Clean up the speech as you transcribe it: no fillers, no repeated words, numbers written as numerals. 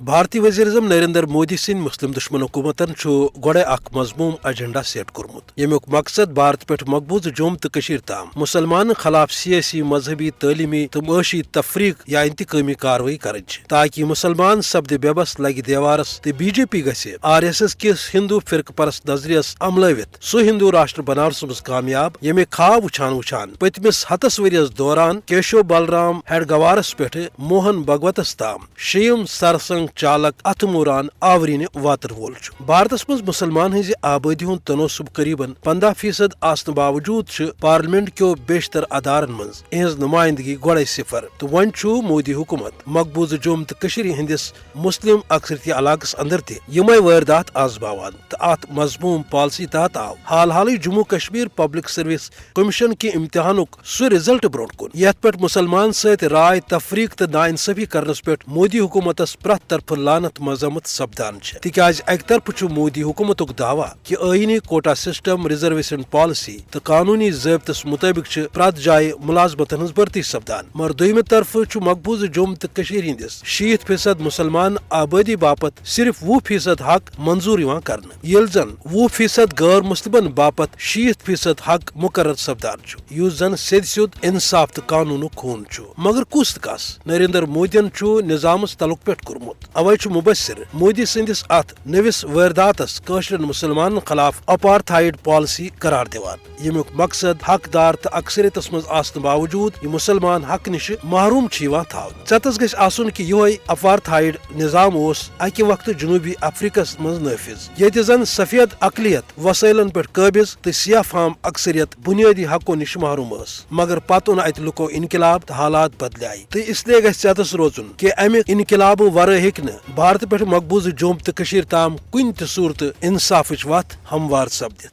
بھارتی وزیر اعظم نریندر مودی سند مسلم دشمن حکومتن گوڑے اخ مضموم ایجنڈا سیٹ کورمت یمیک مقصد بھارت پہ مقبوض جوم تو تام مسلمان خلاف سیاسی مذہبی تعلیمی تو معاشی تفریق یا انتقامی کاروائی کریں تاکہ مسلمان سپد بے بس لگہ دیوارس تو بی جے پی گھِ RSS کس ہندو فرقہ پرست نظریس عملوت سہ ہندو راشٹر بنانس مز کامیاب یمیک خواب وچھان پتمس ہتس ورس دوران کیشو بلرام ہیڈگوارس پہ موہن بھگوتس تام شیم سرسنگ چالک اتھ موران آورین واتر وول بھارتس مز مسلمان ہز آبادی ہند تناسب قریباً 15% آسن باوجود پارلیمنٹ کیو بیشتر ادارن مز اہز نمائندگی گوڑے صفر تو ون مودی حکومت مقبوض جوم تو ہندس مسلم اکثریتی علاقس اندر تمے واردات آزماوان تو ات مضموم پالسی تحت آو حال Jammu Kashmir public service commission کہ امتحانک سہ رزلٹ برونٹ کن یت پہ مسلمان ست رائے تفریق تو ناانصافی کرنس پہ مودی حکومتس پرت طرف لانت مذمت سپدان تکیاز اکہ طرف مودی حکومتک دعوی کہ آئینی کوٹا سسٹم ریزرویشن پالسی تو قانونی ضابطس مطابق پرت جائے ملازمت ہز بھرتی سپدان مگر دویمہ طرف مقبوض جوم تو ہندس 60% مسلمان آبادی باپت صرف 20% حق منظور کرنے یل زن 20% غیر مسلمن باپت 60% حق مقرر سپدان اس زن سید انصاف تو قانون خون مگر کس کس نریندر مودین نظامس تلق پہ کورمت اوے مبصر مودی سندس ات نوس وارداتس قاشرن مسلمان خلاف اپارتھائیڈ پالسی قرار دیوان یمیک مقصد حقدار تو اکثریتس مز آسن باوجود یہ مسلمان حق نش محروم تھو ژتس گھس آسن کہ یہ اپارتھائیڈ نظام اکہ وقت جنوبی افریقس مز نافذ یت زن سفید اقلیت وسائلن پہ قابض تو سیاہ فام اکثریت بنیادی حقو نش محروم مگر پتہ اون ات لکو انقلاب تو حالات بدلائے تو اس لیے گھس ژتس روزن کہ امہ انقلاب ورائے ہیکہ بھارت پہ مقبوض جوم تو تام کن تہ صورت انصافچ وتھ ہموار سپدت۔